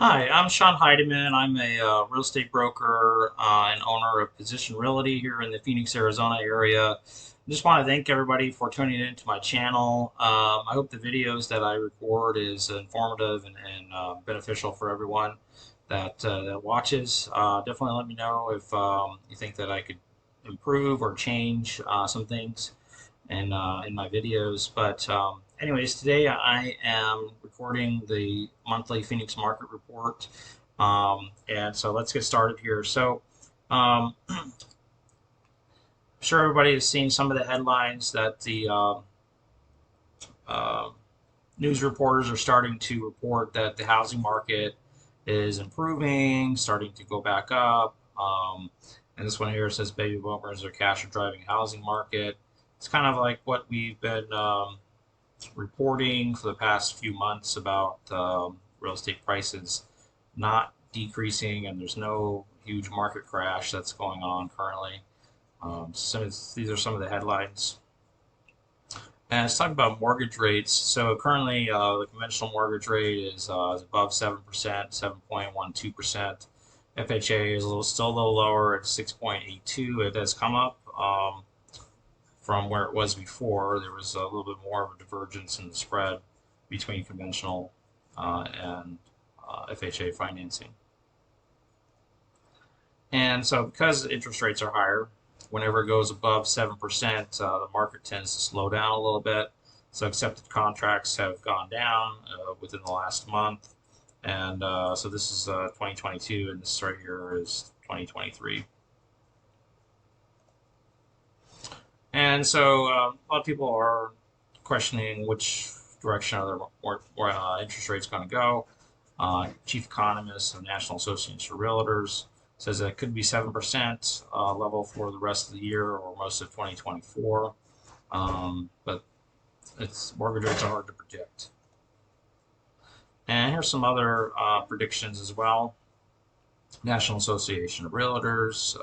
Hi, I'm Sean Heidemann. I'm a real estate broker and owner of Position Realty here in the Phoenix, Arizona area. I just want to thank everybody for tuning in to my channel. I hope the videos that I record is informative and beneficial for everyone that watches. Definitely let me know if you think that I could improve or change some things in my videos. But anyways, today I am recording the monthly Phoenix Market Report, and so let's get started here. I'm sure everybody has seen some of the headlines that the uh, news reporters are starting to report that the housing market is improving, starting to go back up. And this one here says baby boomers are cash driving housing market. It's kind of like what we've been reporting for the past few months about real estate prices not decreasing, and there's no huge market crash that's going on currently. These are some of the headlines. And let's talk about mortgage rates. So currently, the conventional mortgage rate is above 7%, 7.12%. FHA is still a little lower at 6.82. It has come up from where it was before. There was a little bit more of a divergence in the spread between conventional and FHA financing. And so, because interest rates are higher, whenever it goes above 7%, the market tends to slow down a little bit. So, accepted contracts have gone down within the last month. And so, this is 2022, and this right here is 2023. And so, a lot of people are questioning which direction are their interest rates going to go. Chief economist of the National Association of Realtors says that it could be 7% level for the rest of the year or most of 2024. But mortgage rates are hard to predict. And here's some other predictions as well. National Association of Realtors,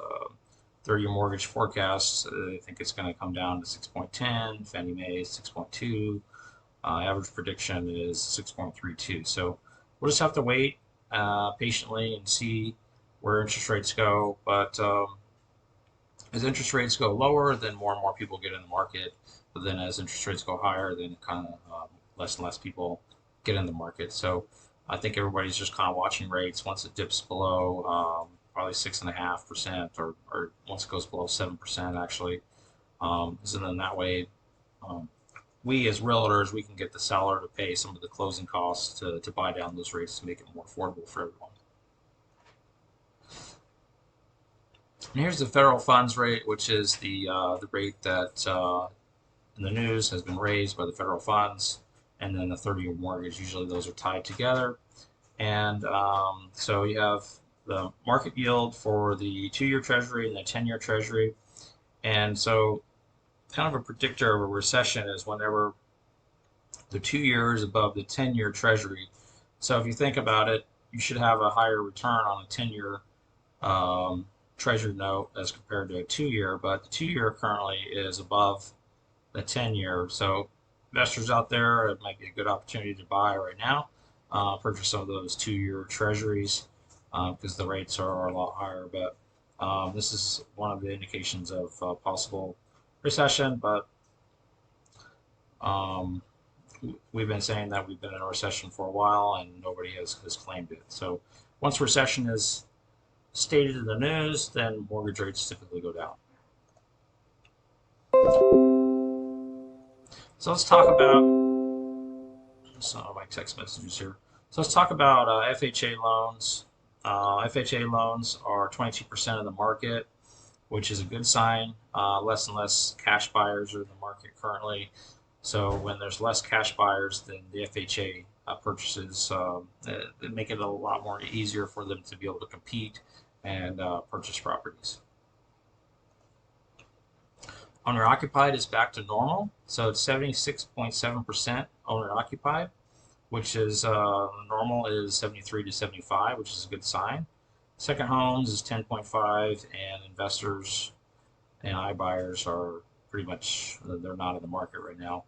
30-year mortgage forecast. I think it's going to come down to 6.10. Fannie Mae is 6.2. Average prediction is 6.32. So we'll just have to wait patiently and see where interest rates go. But as interest rates go lower, then more and more people get in the market. But then as interest rates go higher, then kind of less and less people get in the market. So I think everybody's just kind of watching rates. Once it dips below probably 6.5%, or once it goes below 7%, actually, so then that way um, we as realtors, we can get the seller to pay some of the closing costs to buy down those rates to make it more affordable for everyone. And here's the federal funds rate, which is the rate that in the news has been raised by the federal funds, and then the 30-year mortgage. Usually those are tied together. And so you have the market yield for the 2-year Treasury and the 10-year Treasury. And so kind of a predictor of a recession is whenever the 2 year is above the 10-year Treasury. So if you think about it, you should have a higher return on a 10-year Treasury note as compared to a 2-year, but the 2-year currently is above the 10-year. So investors out there, it might be a good opportunity to buy right now, purchase some of those 2-year Treasuries because the rates are a lot higher. But this is one of the indications of possible recession, but um, we've been saying that we've been in a recession for a while and nobody has claimed it. So once recession is stated in the news, then mortgage rates typically go down. So let's talk about some of my text messages here. So let's talk about FHA loans. FHA loans are 22% of the market, which is a good sign. Less and less cash buyers are in the market currently. So when there's less cash buyers, then the FHA purchases make it a lot more easier for them to be able to compete and purchase properties. Owner occupied is back to normal, so it's 76.7% owner occupied, which is normal is 73 to 75, which is a good sign. Second homes is 10.5, and investors and iBuyers are pretty much they're not in the market right now.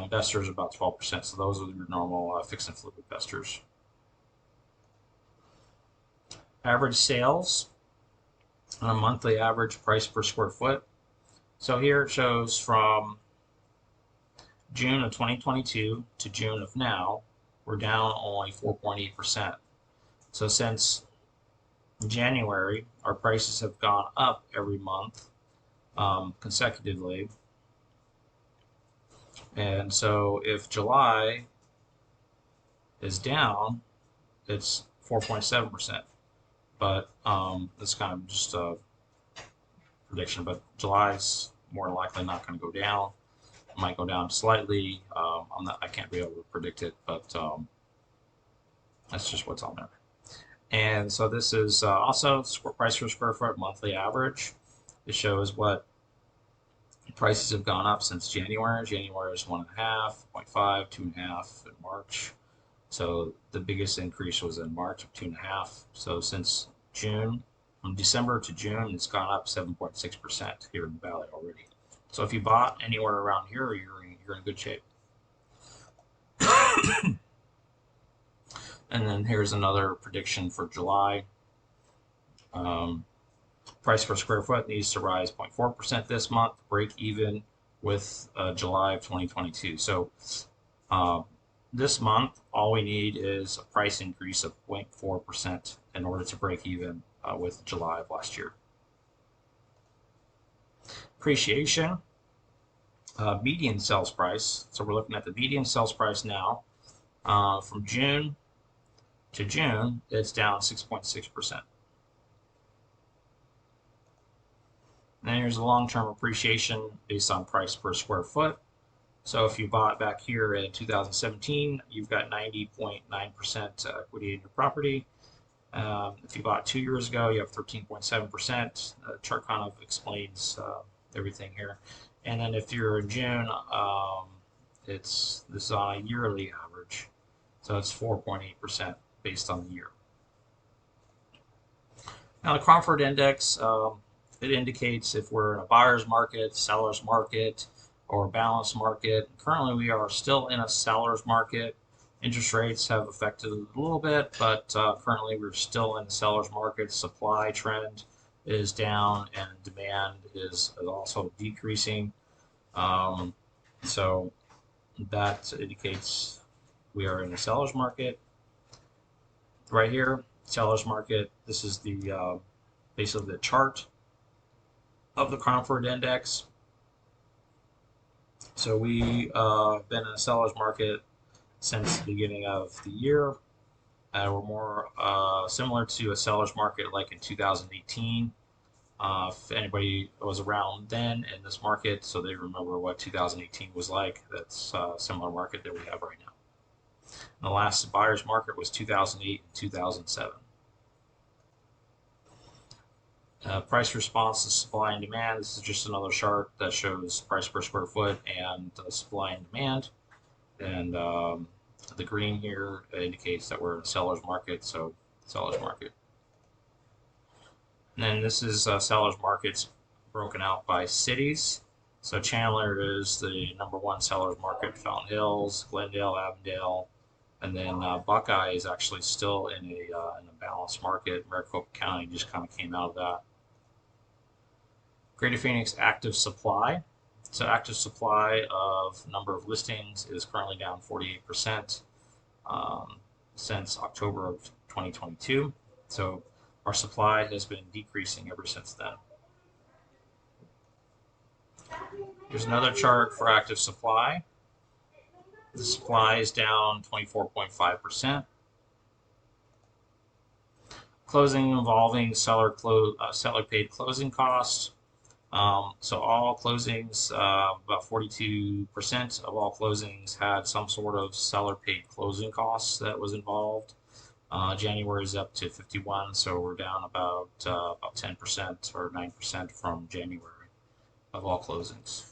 Investors are about 12%, so those are your normal fix and flip investors. Average sales on a monthly average price per square foot. So here it shows from June of 2022 to June of now, we're down only 4.8%. So since January, our prices have gone up every month consecutively. And so if July is down, it's 4.7%. But it's kind of just a prediction. But July's more likely not going to go down. It might go down slightly. I can't be able to predict it, but that's just what's on there. And so this is also price per square foot monthly average. It shows what prices have gone up since January. January is 1.5, 0.5, 2.5 in March. So the biggest increase was in March of 2.5. So since June, from December to June, it's gone up 7.6% here in the Valley already. So if you bought anywhere around here, you're in good shape. And then here's another prediction for July. Price per square foot needs to rise 0.4% this month, break even with July of 2022. So this month, all we need is a price increase of 0.4% in order to break even with July of last year. Appreciation, median sales price. So we're looking at the median sales price now. From June to June, it's down 6.6%. And here's the long-term appreciation based on price per square foot. So if you bought back here in 2017, you've got 90.9% equity in your property. If you bought 2 years ago, you have 13.7%. The chart kind of explains everything here. And then if you're in June, this is on a yearly average. So it's 4.8% based on the year. Now the Cromford Index, it indicates if we're in a buyer's market, seller's market, or balanced market. Currently, we are still in a seller's market. Interest rates have affected it a little bit, but currently we're still in the seller's market. Supply trend is down and demand is also decreasing. So that indicates we are in the seller's market. Right here, seller's market. This is the basically the chart of the Cromford Index. So we have been in a seller's market since the beginning of the year. We're more similar to a seller's market like in 2018. If anybody was around then in this market, so they remember what 2018 was like, that's a similar market that we have right now. And the last buyer's market was 2008 and 2007. Price response to supply and demand. This is just another chart that shows price per square foot and supply and demand. And the green here indicates that we're in a seller's market, so seller's market. And then this is seller's markets broken out by cities. So Chandler is the #1 seller's market, Fountain Hills, Glendale, Avondale, and then Buckeye is actually still in a balanced market. Maricopa County just kind of came out of that. Greater Phoenix active supply. So active supply of number of listings is currently down 48% since October of 2022. So our supply has been decreasing ever since then. Here's another chart for active supply. The supply is down 24.5%. Closing involving seller paid closing costs. So all closings, about 42% of all closings had some sort of seller paid closing costs that was involved. January is up to 51, so we're down about 10% or 9% from January of all closings.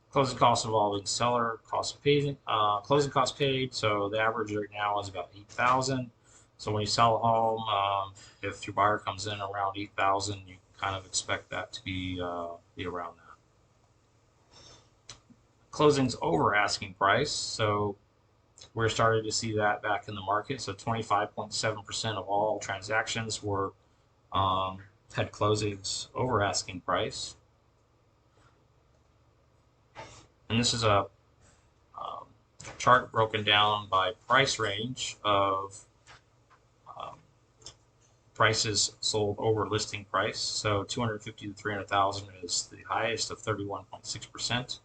Closing costs involving seller cost paid, closing costs paid. So the average right now is about 8,000. So when you sell a home, if your buyer comes in around 8,000, you kind of expect that to be around that. Closings over asking price. So We're starting to see that back in the market. So 25.7% of all transactions were had closings over asking price. And this is a um, chart broken down by price range of um, prices sold over listing price. So 250 to 300,000 is the highest of 31.6%.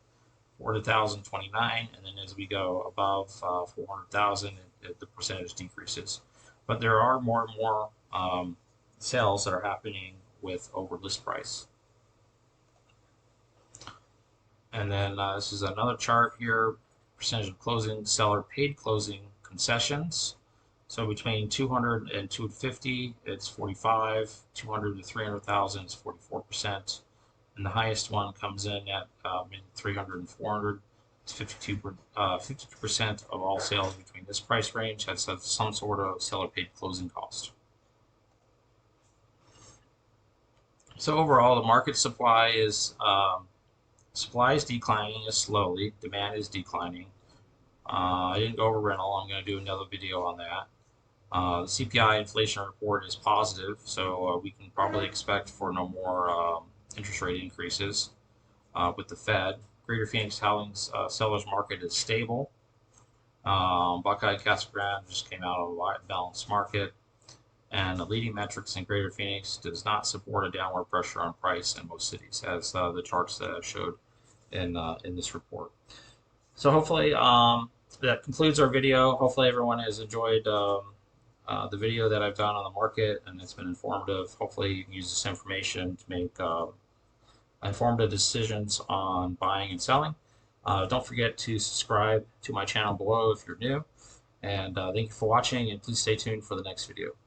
400,000, 29, and then as we go above 400,000, the percentage decreases. But there are more and more sales that are happening with over list price. And then this is another chart here, percentage of closing seller paid closing concessions. So between 200 and 250, it's 45. 200 to 300,000 is 44%. And the highest one comes in at 300 and 400. It's 52% of all sales between this price range has some sort of seller paid closing cost. So overall, the market supply is declining slowly. Demand is declining. I didn't go over rental. I'm going to do another video on that. The CPI inflation report is positive, so we can probably expect for no more interest rate increases with the Fed. Greater Phoenix housing sellers market is stable. Buckeye Casa Grande just came out of a balanced market, and the leading metrics in Greater Phoenix does not support a downward pressure on price in most cities, as the charts that I showed in this report. So hopefully that concludes our video. Hopefully everyone has enjoyed the video that I've done on the market, and it's been informative. Hopefully you can use this information to make informed decisions on buying and selling. Don't forget to subscribe to my channel below if you're new. And thank you for watching, and please stay tuned for the next video.